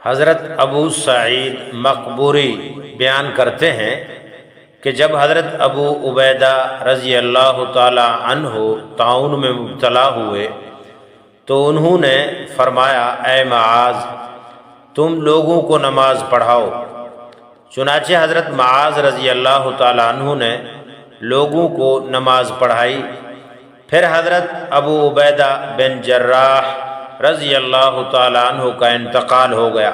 حضرت ابو سعید مقبوری بیان کرتے ہیں کہ جب حضرت ابو عبیدہ رضی اللہ تعالی عنہ طاعون میں مبتلا ہوئے تو انہوں نے فرمایا، اے معاذ، تم لوگوں کو نماز پڑھاؤ۔ چنانچہ حضرت معاذ رضی اللہ تعالی عنہ نے لوگوں کو نماز پڑھائی۔ پھر حضرت ابو عبیدہ بن جراح رضی اللہ تعالی عنہ کا انتقال ہو گیا۔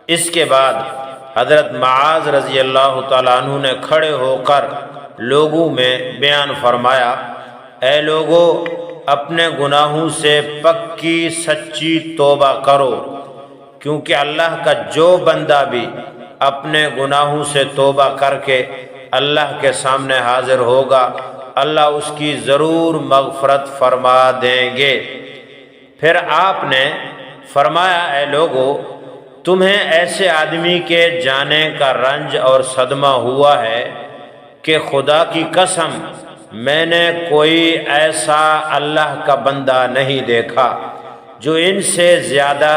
اس کے بعد حضرت معاذ رضی اللہ تعالی عنہ نے کھڑے ہو کر لوگوں میں بیان فرمایا، اے لوگو، اپنے گناہوں سے پکی سچی توبہ کرو، کیونکہ اللہ کا جو بندہ بھی اپنے گناہوں سے توبہ کر کے اللہ کے سامنے حاضر ہوگا، اللہ اس کی ضرور مغفرت فرما دیں گے۔ پھر آپ نے فرمایا، اے لوگو، تمہیں ایسے آدمی کے جانے کا رنج اور صدمہ ہوا ہے کہ خدا کی قسم میں نے کوئی ایسا اللہ کا بندہ نہیں دیکھا جو ان سے زیادہ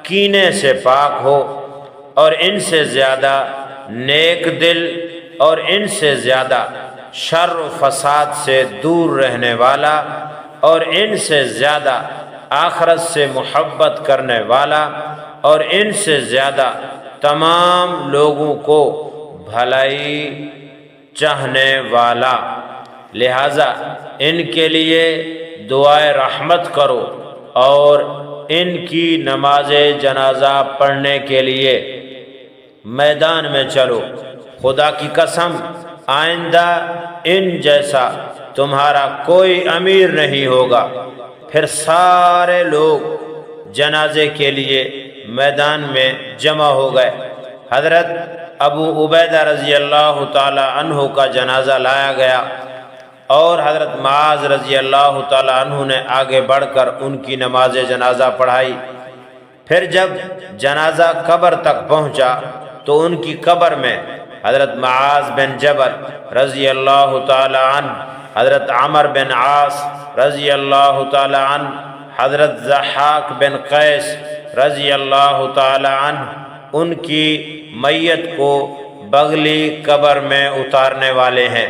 کینے سے پاک ہو، اور ان سے زیادہ نیک دل، اور ان سے زیادہ شر و فساد سے دور رہنے والا، اور ان سے زیادہ آخرت سے محبت کرنے والا، اور ان سے زیادہ تمام لوگوں کو بھلائی چاہنے والا۔ لہذا ان کے لیے دعائے رحمت کرو اور ان کی نماز جنازہ پڑھنے کے لیے میدان میں چلو۔ خدا کی قسم آئندہ ان جیسا تمہارا کوئی امیر نہیں ہوگا۔ پھر سارے لوگ جنازے کے لیے میدان میں جمع ہو گئے۔ حضرت ابو عبیدہ رضی اللہ تعالی عنہ کا جنازہ لایا گیا اور حضرت معاذ رضی اللہ تعالی عنہ نے آگے بڑھ کر ان کی نماز جنازہ پڑھائی۔ پھر جب جنازہ قبر تک پہنچا تو ان کی قبر میں حضرت معاذ بن جبل رضی اللہ تعالی عنہ، حضرت عمر بن عاص رضی اللہ تعالی عنہ، حضرت ضحاک بن قیس رضی اللہ تعالی عنہ ان کی میت کو بغلی قبر میں اتارنے والے ہیں،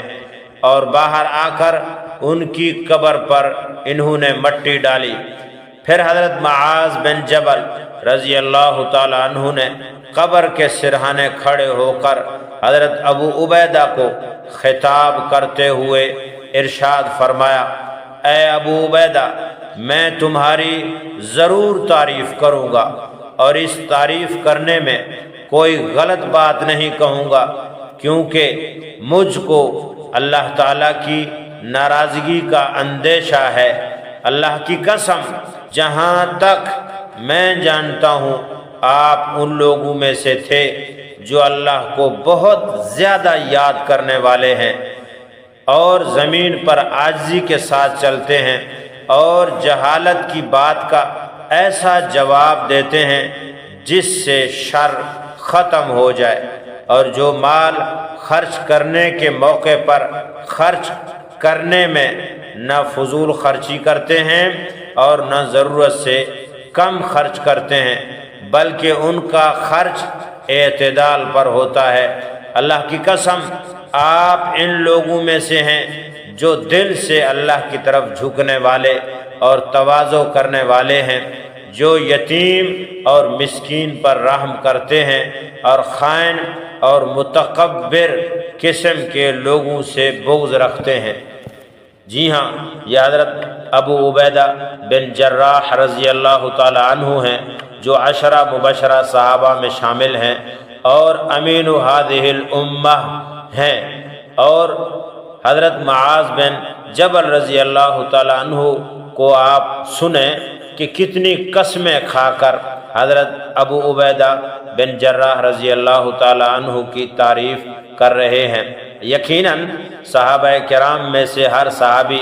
اور باہر آ کر ان کی قبر پر انہوں نے مٹی ڈالی۔ پھر حضرت معاذ بن جبل رضی اللہ تعالی عنہ نے قبر کے سرہانے کھڑے ہو کر حضرت ابو عبیدہ کو خطاب کرتے ہوئے ارشاد فرمایا، اے ابو عبیدہ، میں تمہاری ضرور تعریف کروں گا، اور اس تعریف کرنے میں کوئی غلط بات نہیں کہوں گا، کیونکہ مجھ کو اللہ تعالیٰ کی ناراضگی کا اندیشہ ہے۔ اللہ کی قسم، جہاں تک میں جانتا ہوں آپ ان لوگوں میں سے تھے جو اللہ کو بہت زیادہ یاد کرنے والے ہیں، اور زمین پر عاجزی کے ساتھ چلتے ہیں، اور جہالت کی بات کا ایسا جواب دیتے ہیں جس سے شر ختم ہو جائے، اور جو مال خرچ کرنے کے موقع پر خرچ کرنے میں نہ فضول خرچی کرتے ہیں اور نہ ضرورت سے کم خرچ کرتے ہیں، بلکہ ان کا خرچ اعتدال پر ہوتا ہے۔ اللہ کی قسم، آپ ان لوگوں میں سے ہیں جو دل سے اللہ کی طرف جھکنے والے اور تواضع کرنے والے ہیں، جو یتیم اور مسکین پر رحم کرتے ہیں، اور خائن اور متکبر قسم کے لوگوں سے بغض رکھتے ہیں۔ جی ہاں، یہ حضرت ابو عبیدہ بن جراح رضی اللہ تعالی عنہ ہیں، جو 10 مبشرہ صحابہ میں شامل ہیں اور امین هذه الامہ ہیں۔ اور حضرت معاذ بن جبل رضی اللہ تعالی عنہ کو آپ سنیں کہ کتنی قسمیں کھا کر حضرت ابو عبیدہ بن جراح رضی اللہ تعالی عنہ کی تعریف کر رہے ہیں۔ یقیناً صحابہ کرام میں سے ہر صحابی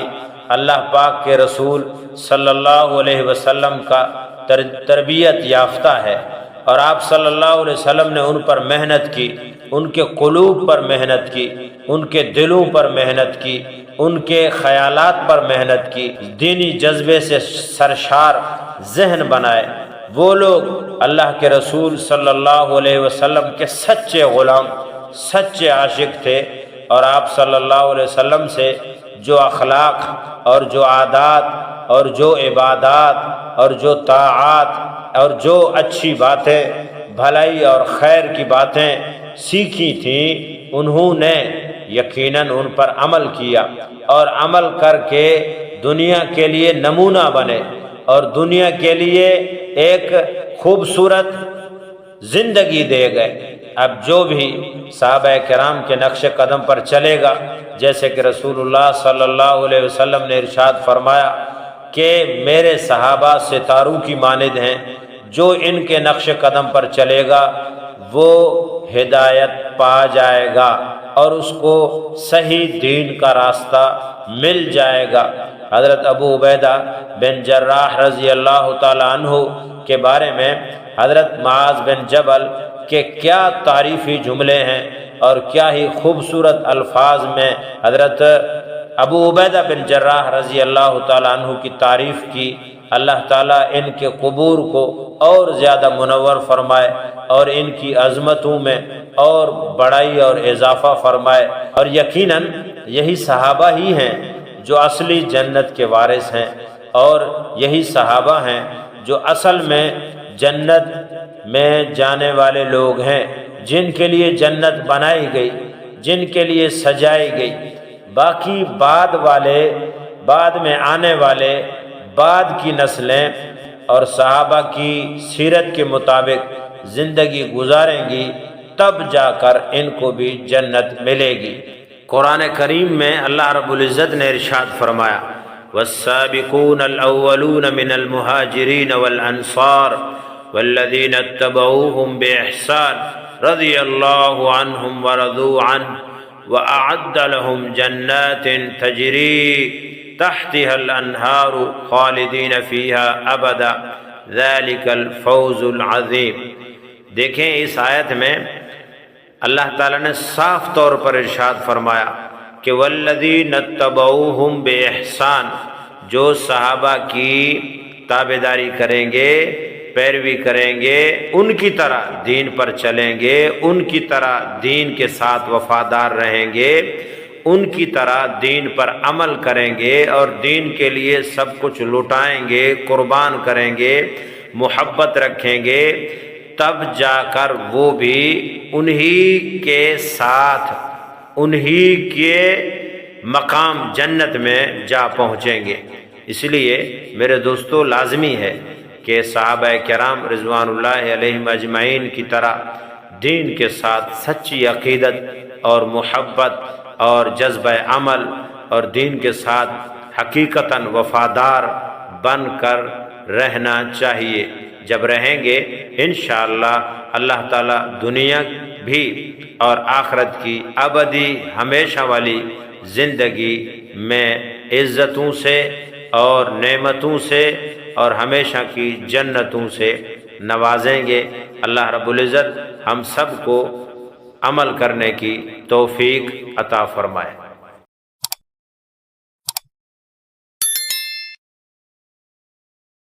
اللہ پاک کے رسول صلی اللہ علیہ وسلم کا تربیت یافتہ ہے، اور آپ صلی اللہ علیہ وسلم نے ان پر محنت کی، ان کے قلوب پر محنت کی، ان کے دلوں پر محنت کی، ان کے خیالات پر محنت کی، دینی جذبے سے سرشار ذہن بنائے، وہ لوگ اللہ کے رسول صلی اللہ علیہ وسلم کے سچے غلام، سچے عاشق تھے، اور آپ صلی اللہ علیہ وسلم سے جو اخلاق اور جو عادات اور جو عبادات اور جو طاعات اور جو اچھی باتیں، بھلائی اور خیر کی باتیں سیکھی تھیں، انہوں نے یقیناً ان پر عمل کیا، اور عمل کر کے دنیا کے لیے نمونہ بنے اور دنیا کے لیے ایک خوبصورت زندگی دے گئے۔ اب جو بھی صحابہ کرام کے نقش قدم پر چلے گا، جیسے کہ رسول اللہ صلی اللہ علیہ وسلم نے ارشاد فرمایا کہ میرے صحابہ ستاروں کی مانند ہیں، جو ان کے نقش قدم پر چلے گا وہ ہدایت پا جائے گا اور اس کو صحیح دین کا راستہ مل جائے گا۔ حضرت ابو عبیدہ بن جراح رضی اللہ تعالی عنہ کے بارے میں حضرت معاذ بن جبل کے کیا تعریفی جملے ہیں اور کیا ہی خوبصورت الفاظ میں حضرت ابو عبیدہ بن جراح رضی اللہ تعالیٰ عنہ کی تعریف کی۔ اللہ تعالیٰ ان کے قبور کو اور زیادہ منور فرمائے اور ان کی عظمتوں میں اور بڑائی اور اضافہ فرمائے، اور یقیناً یہی صحابہ ہی ہیں جو اصلی جنت کے وارث ہیں، اور یہی صحابہ ہیں جو اصل میں جنت میں جانے والے لوگ ہیں، جن کے لیے جنت بنائی گئی، جن کے لیے سجائی گئی۔ باقی بعد میں آنے والے بعد کی نسلیں اور صحابہ کی سیرت کے مطابق زندگی گزاریں گی، تب جا کر ان کو بھی جنت ملے گی۔ قرآن کریم میں اللہ رب العزت نے ارشاد فرمایا والسابقون الاولون من المہاجرین والانصار والذین اتبعوهم بإحسان رضی اللہ عنہم ورضوا عنہ وأعد لهم جنات تجری تحتها الانہار خالدین فیہا ابدا ذلک الفوز العظیم۔ دیکھیں اس آیت میں اللہ تعالیٰ نے صاف طور پر ارشاد فرمایا کہ والذین اتبعوہم بإحسان، جو صحابہ کی تابعداری کریں گے، پیروی کریں گے، ان کی طرح دین پر چلیں گے، ان کی طرح دین کے ساتھ وفادار رہیں گے، ان کی طرح دین پر عمل کریں گے اور دین کے لیے سب کچھ لٹائیں گے، قربان کریں گے، محبت رکھیں گے، تب جا کر وہ بھی انہی کے ساتھ انہی کے مقام جنت میں جا پہنچیں گے۔ اس لیے میرے دوستو لازمی ہے کہ صحابہ کرام رضوان اللہ علیہم اجمعین کی طرح دین کے ساتھ سچی عقیدت اور محبت اور جذبہ عمل اور دین کے ساتھ حقیقتاً وفادار بن کر رہنا چاہیے۔ جب رہیں گے انشاءاللہ اللہ تعالیٰ دنیا بھی اور آخرت کی ابدی ہمیشہ والی زندگی میں عزتوں سے اور نعمتوں سے اور ہمیشہ کی جنتوں سے نوازیں گے۔ اللہ رب العزت ہم سب کو عمل کرنے کی توفیق عطا فرمائے۔